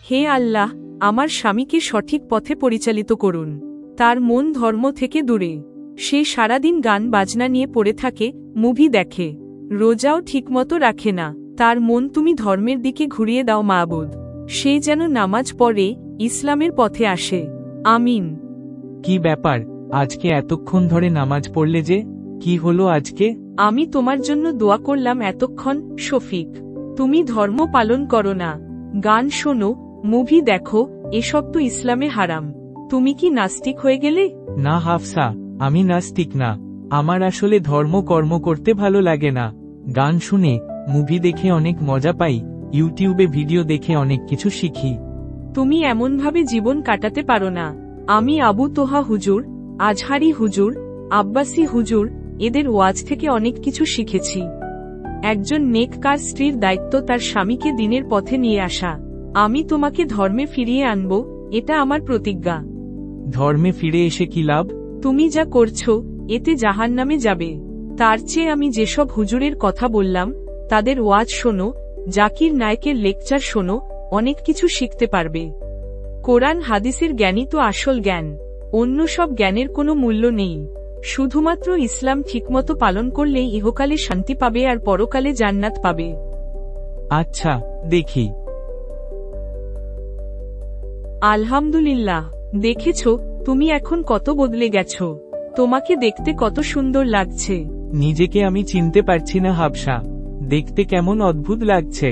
হে আল্লাহ, আমার স্বামীকে সঠিক পথে পরিচালিত করুন। তার মন ধর্ম থেকে দূরে। সে সারাদিন গান বাজনা নিয়ে পড়ে থাকে, মুভি দেখে, রোজাও ঠিকমতো রাখে না। তার মন তুমি ধর্মের দিকে ঘুরিয়ে দাও মাবুদ। সে যেন নামাজ পড়ে, ইসলামের পথে আসে। আমিন। কি ব্যাপার, আজকে এতক্ষণ ধরে নামাজ পড়লে যে? কি হলো আজকে? আমি তোমার জন্য দোয়া করলাম এতক্ষণ, শফিক। তুমি ধর্ম পালন করো না, গান শোনো, মুভি দেখো, এসব তো ইসলামে হারাম। তুমি কি নাস্তিক হয়ে গেলে? না হাফসা, আমি নাস্তিক না। আমার আসলে ধর্ম কর্ম করতে ভালো লাগে না। গান শুনে, মুভি দেখে অনেক মজা পাই, ইউটিউবে ভিডিও দেখে অনেক কিছু শিখি। তুমি এমনভাবে জীবন কাটাতে পারো না। আমি আবু তোহা হুজুর, আজহারি হুজুর, আব্বাসি হুজুর, এদের ওয়াজ থেকে অনেক কিছু শিখেছি। একজন নেককার স্ত্রীর দায়িত্ব তার স্বামীকে দিনের পথে নিয়ে আসা। আমি তোমাকে ধর্মে ফিরিয়ে আনব, এটা আমার প্রতিজ্ঞা। ধর্মে ফিরে এসে কি লাভ? তুমি যা করছো, এতে জাহান্নামে যাবে। তার চেয়ে আমি যেসব হুজুরের কথা বললাম, তাদের ওয়াজ শোনো, জাকির নায়েকের লেকচার শোনো, অনেক কিছু শিখতে পারবে। কোরআন হাদিসের জ্ঞানই তো আসল জ্ঞান। অন্য সব জ্ঞানের কোনো মূল্য নেই। শুধুমাত্র ইসলাম ঠিকমতো পালন করলেই ইহকালে শান্তি পাবে আর পরকালে জান্নাত পাবে। আচ্ছা, দেখি। আলহামদুলিল্লাহ। দেখেছো, তুমি এখন কত বদলে গেছো। তোমাকে দেখতে কত সুন্দর লাগছে। নিজেকে আমি চিনতে পারছি না হাফসা। দেখতে কেমন অদ্ভুত লাগছে।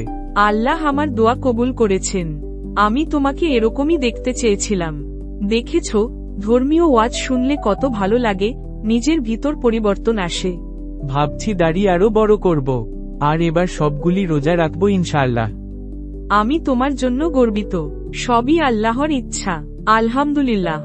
আল্লাহ আমার দোয়া কবুল করেছেন। আমি তোমাকে এরকমই দেখতে চেয়েছিলাম। দেখেছো, ধর্মীয় ওয়াজ শুনলে কত ভালো লাগে, নিজের ভিতর পরিবর্তন আসে। ভাবছি দাড়ি আরো বড় করব, আর এবার সবগুলি রোজা রাখবো ইনশাআল্লাহ। আমি তোমার জন্য গর্বিত। সবই আল্লাহর ইচ্ছা। আলহামদুলিল্লাহ।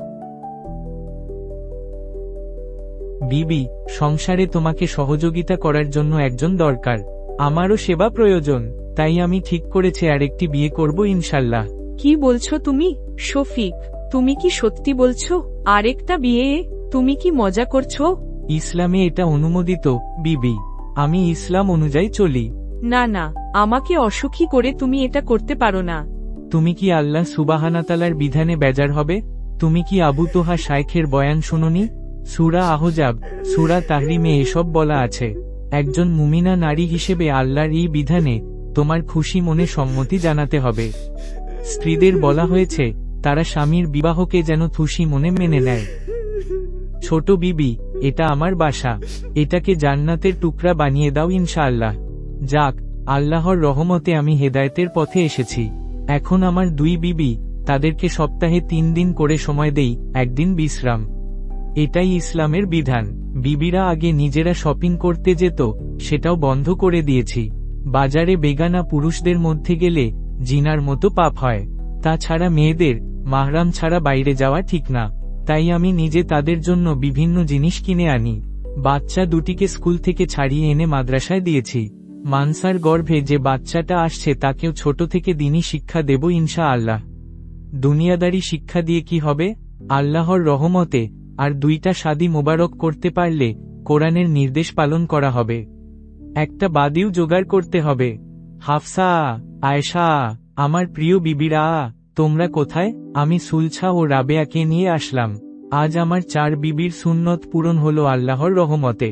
বিবি, সংসারে তোমাকে সহযোগিতা করার জন্য একজন দরকার। আমারও সেবা প্রয়োজন, তাই আমি ঠিক করেছি আরেকটি বিয়ে করব ইনশাআল্লাহ। কি বলছো তুমি, শফিক? তুমি কি সত্যি বলছো? আরেকটা বিয়ে? তুমি কি মজা করছো? ইসলামে এটা অনুমোদিত, বিবি। আমি ইসলাম অনুযায়ী চলি। না না, আমাকে অসুখী করে তুমি এটা করতে পারো না। তুমি কি আল্লাহ সুবহানাতালার বিধানে বেজার হবে? তুমি কি আবু তোহা শাইখের বয়ান শুনোনি? সূরা আহজাব, সূরা তাহরিমে এসব বলা আছে। একজন মুমিনা নারী হিসেবে আল্লাহর এই বিধানে তোমার খুশি মনে সম্মতি জানাতে হবে। স্ত্রীদের বলা হয়েছে তারা স্বামীর বিবাহকে যেন খুশি মনে মেনে নেয়। ছোট বিবি, এটা আমার বাসা। এটাকে জান্নাতের টুকরা বানিয়ে দাও ইনশাআল্লাহ। যাক, আল্লাহর রহমতে আমি হেদায়েতের পথে এসেছি। এখন আমার দুই বিবি, তাদেরকে সপ্তাহে 3 দিন করে সময় দেই, একদিন বিশ্রাম। এটাই ইসলামের বিধান। বিবিরা আগে নিজেরা শপিং করতে যেত, সেটাও বন্ধ করে দিয়েছি। বাজারে বেগানা পুরুষদের মধ্যে গেলে জিনার মতো পাপ হয়। তাছাড়া মেয়েদের মাহরাম ছাড়া বাইরে যাওয়া ঠিক না। তাই আমি নিজে তাদের জন্য বিভিন্ন জিনিস কিনে আনি। বাচ্চা দুটিকে স্কুল থেকে ছাড়িয়ে এনে মাদ্রাসায় দিয়েছি। মানসার গর্ভে যে বাচ্চাটা আসছে তাকেও ছোট থেকে দ্বীনি শিক্ষা দেব ইনশাআল্লাহ। দুনিয়াদারি শিক্ষা দিয়ে কি হবে? আল্লাহর রহমতে আর 2টা শাদী মোবারক করতে পারলে কোরআনের নির্দেশ পালন করা হবে। একটা বাদিও জোগাড় করতে হবে। হাফসা, আয়েশা, আমার প্রিয় বিবিরা, তোমরা কোথায়? আমি সুলছা ও রাবেয়াকে নিয়ে আসলাম। আজ আমার 4 বিবির সুন্নত পূরণ হলো আল্লাহর রহমতে।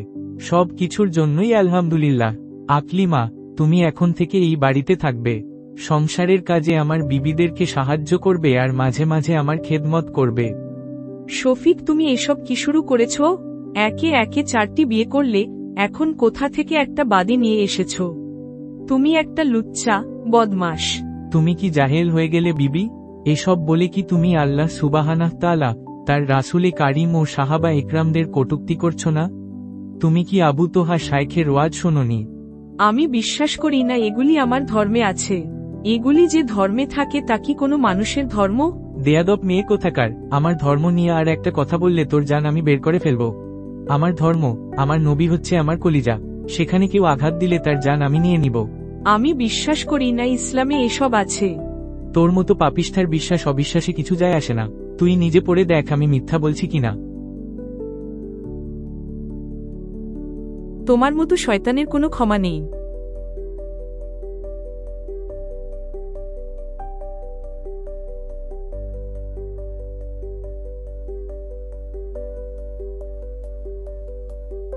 সব কিছুর জন্যই আলহামদুলিল্লাহ। আকলিমা, তুমি এখন থেকে এই বাড়িতে থাকবে। সংসারের কাজে আমার বিবিদেরকে সাহায্য করবে আর মাঝে মাঝে আমার খেদমত করবে। শফিক, তুমি এসব কি শুরু করেছো? একে একে 4টি বিয়ে করলে, এখন কোথা থেকে একটা বাদী নিয়ে এসেছো? তুমি একটা লুচ্চা, বদমাশ। তুমি কি জাহেল হয়ে গেলে বিবি? এসব বলে কি তুমি আল্লাহ সুবহানাহু তাআলা, তার রাসূলে কারীম ও সাহাবা ইকরামদের কটূক্তি করছো না? তুমি কি আবু তোহা শাইখের ওয়াজ শোনোনি? আমি বিশ্বাস করি না এগুলি আমার ধর্মে আছে। এগুলি যে ধর্মে থাকে তা কি কোনো মানুষের ধর্ম? বেয়াদব মেয়ে কোথাকার! আমার ধর্ম নিয়ে আর একটা কথা বললে তোর জান আমি বের করে ফেলবো। আমার ধর্ম, আমার নবী হচ্ছে আমার কলিজা। সেখানে কেউ আঘাত দিলে তার জান আমি নিয়ে নিব। আমি বিশ্বাস করি না ইসলামে এসব আছে। তোর মতো পাপিষ্ঠার বিশ্বাস অবিশ্বাসে কিছু যায় আসে না। তুই নিজে পড়ে দেখ আমি মিথ্যা বলছি কিনা। তোমার মতো শয়তানের কোনো ক্ষমা নেই।